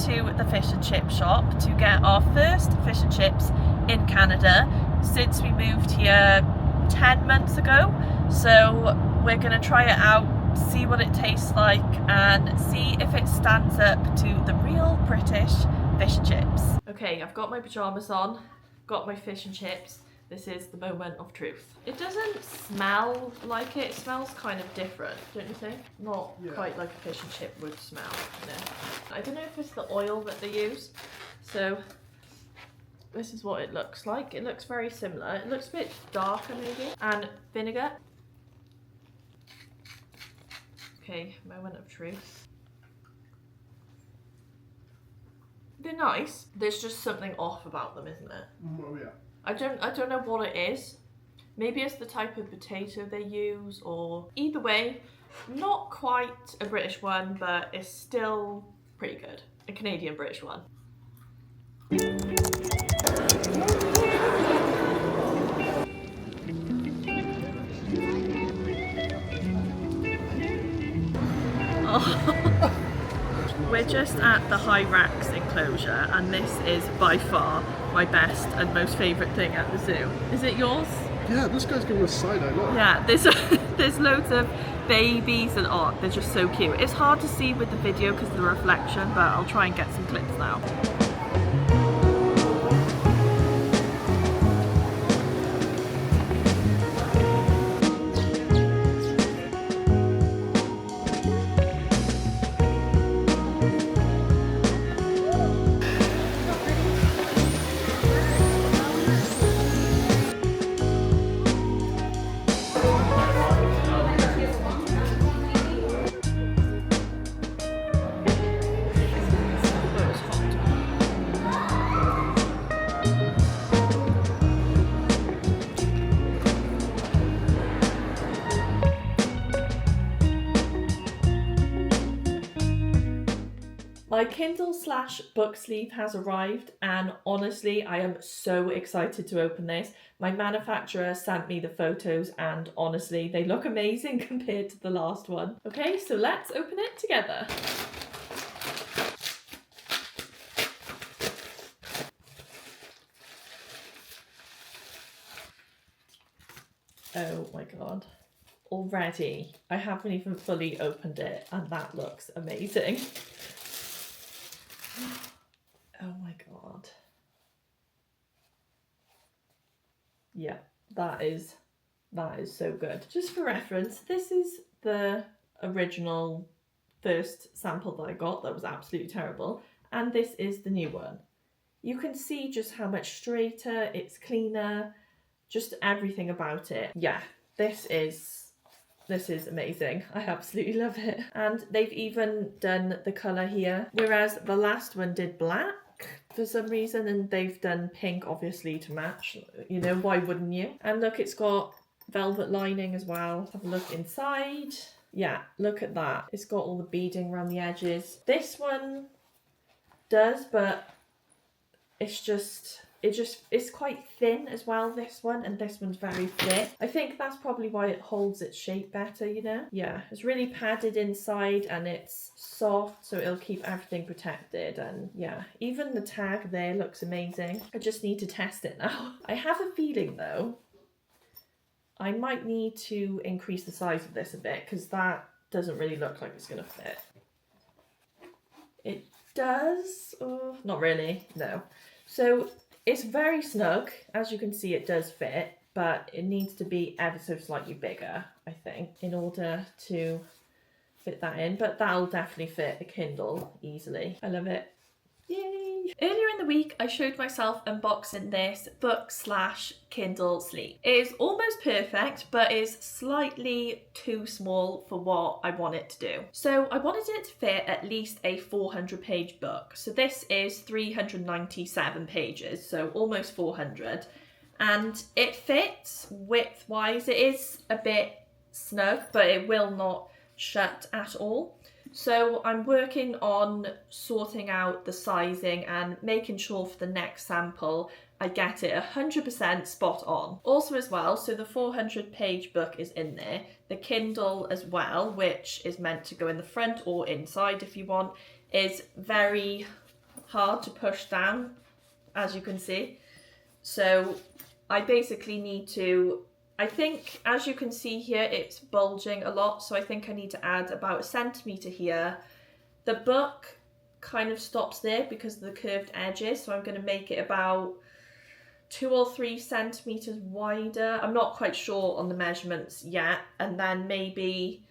to the fish and chip shop to get our first fish and chips in Canada since we moved here 10 months ago. So we're gonna try it out, see what it tastes like, and see if it stands up to the real British fish and chips. Okay, I've got my pajamas on, got my fish and chips. This is the moment of truth. It doesn't smell like it. It smells kind of different, don't you think? Not quite like a fish and chip would smell, you know. I don't know if it's the oil that they use. So this is what it looks like. It looks very similar. It looks a bit darker maybe. And vinegar. Okay, moment of truth. They're nice. There's just something off about them, isn't it? Oh yeah. I don't know what it is. Maybe it's the type of potato they use, or either way, not quite a British one, but it's still pretty good. A Canadian British one. Oh. We're just at the Hyrax enclosure, and this is by far my best and most favourite thing at the zoo. Is it yours? Yeah, this guy's giving us side-eye, look. Yeah, there's loads of babies and they're just so cute. It's hard to see with the video because of the reflection, but I'll try and get some clips now. My Kindle/book sleeve has arrived, and honestly I am so excited to open this. My manufacturer sent me the photos and honestly they look amazing compared to the last one. Okay, so let's open it together. Oh my god. Already, I haven't even fully opened it and that looks amazing. Oh my god. Yeah, that is so good. Just for reference, this is the original first sample that I got that was absolutely terrible, and this is the new one. You can see just how much straighter, it's cleaner, just everything about it. Yeah, this is amazing. I absolutely love it. And they've even done the colour here, whereas the last one did black for some reason, and they've done pink obviously to match. You know, why wouldn't you? And look, it's got velvet lining as well. Have a look inside. Yeah, look at that. It's got all the beading around the edges. This one does, but it's quite thin as well, this one, and this one's very thick. I think that's probably why it holds its shape better, you know? Yeah, it's really padded inside and it's soft, so it'll keep everything protected. And yeah, even the tag there looks amazing. I just need to test it now. I have a feeling though, I might need to increase the size of this a bit because that doesn't really look like it's gonna fit. It does, oh, not really, no. So it's very snug. As you can see, it does fit, but it needs to be ever so slightly bigger, I think, in order to fit that in. But that'll definitely fit a Kindle easily. I love it. Yay! Earlier in the week, I showed myself unboxing this book/Kindle sleeve. It is almost perfect, but is slightly too small for what I want it to do. So I wanted it to fit at least a 400-page book. So this is 397 pages, so almost 400. And it fits width-wise. It is a bit snug, but it will not shut at all. So I'm working on sorting out the sizing and making sure for the next sample I get it 100% spot on. Also as well, so the 400-page book is in there, the Kindle as well, which is meant to go in the front or inside if you want, is very hard to push down, as you can see. So I basically need to, I think as you can see here, it's bulging a lot. So I think I need to add about 1 centimetre here. The book kind of stops there because of the curved edges. So I'm going to make it about 2 or 3 centimetres wider. I'm not quite sure on the measurements yet. And then maybe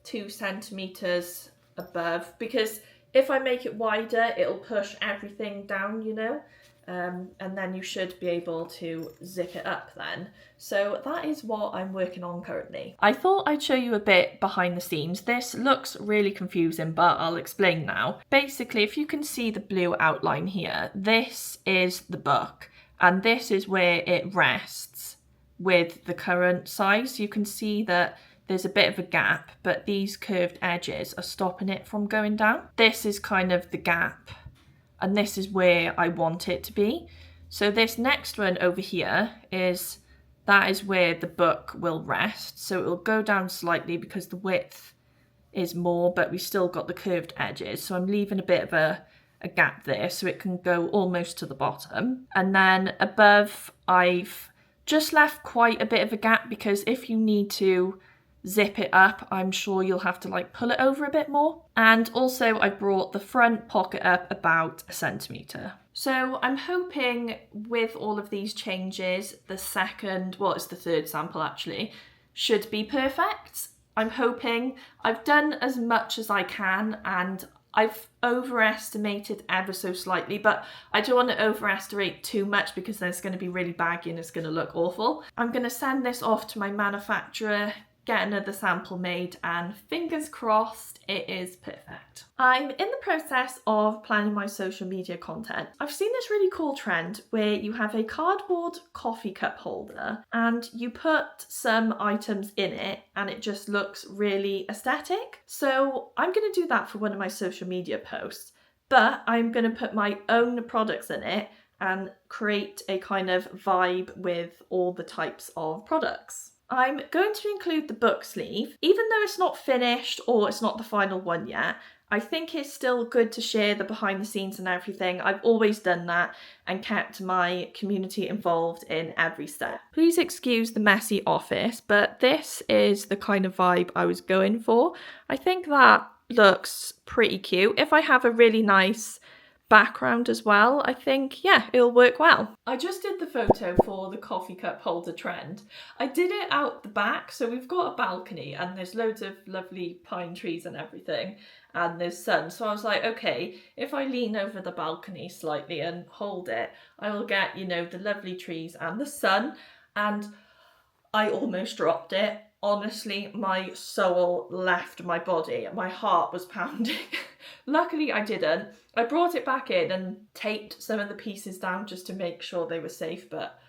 2 centimetres above, because if I make it wider, it'll push everything down, you know, and then you should be able to zip it up then. So that is what I'm working on currently. I thought I'd show you a bit behind the scenes. This looks really confusing, but I'll explain now. Basically, if you can see the blue outline here, this is the book, and this is where it rests with the current size. You can see that there's a bit of a gap, but these curved edges are stopping it from going down. This is kind of the gap, and this is where I want it to be. So this next one over here that is where the book will rest. So it will go down slightly because the width is more, but we still got the curved edges. So I'm leaving a bit of a gap there so it can go almost to the bottom. And then above, I've just left quite a bit of a gap because if you need to zip it up, I'm sure you'll have to like pull it over a bit more. And also I brought the front pocket up about 1 centimetre. So I'm hoping with all of these changes, it's the third sample actually, should be perfect. I'm hoping. I've done as much as I can and I've overestimated ever so slightly, but I don't want to overestimate too much because then it's going to be really baggy and it's going to look awful. I'm going to send this off to my manufacturer, get another sample made, and fingers crossed it is perfect. I'm in the process of planning my social media content. I've seen this really cool trend where you have a cardboard coffee cup holder and you put some items in it and it just looks really aesthetic. So I'm going to do that for one of my social media posts, but I'm going to put my own products in it and create a kind of vibe with all the types of products. I'm going to include the book sleeve. Even though it's not finished or it's not the final one yet, I think it's still good to share the behind the scenes and everything. I've always done that and kept my community involved in every step. Please excuse the messy office, but this is the kind of vibe I was going for. I think that looks pretty cute. If I have a really nice background as well, I think, yeah, it'll work well. I just did the photo for the coffee cup holder trend. I did it out the back, so we've got a balcony and there's loads of lovely pine trees and everything, and there's sun. So I was like, okay, if I lean over the balcony slightly and hold it, I will get, you know, the lovely trees and the sun. And I almost dropped it. Honestly, my soul left my body. My heart was pounding. Luckily, I didn't. I brought it back in and taped some of the pieces down just to make sure they were safe, but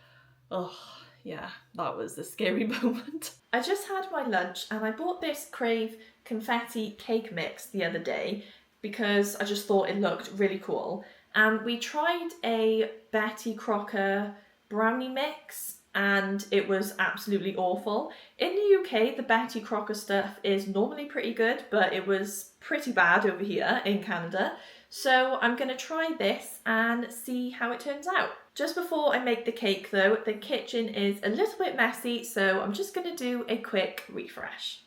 oh, yeah, that was a scary moment. I just had my lunch and I bought this Crave confetti cake mix the other day because I just thought it looked really cool. And we tried a Betty Crocker brownie mix and it was absolutely awful. In the UK, the Betty Crocker stuff is normally pretty good, but it was pretty bad over here in Canada. So I'm going to try this and see how it turns out. Just before I make the cake though, the kitchen is a little bit messy, so I'm just going to do a quick refresh.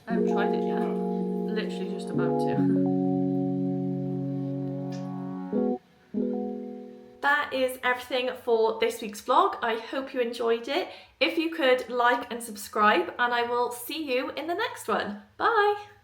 I haven't tried it yet. Literally just about to. That is everything for this week's vlog. I hope you enjoyed it. If you could like and subscribe, and I will see you in the next one. Bye!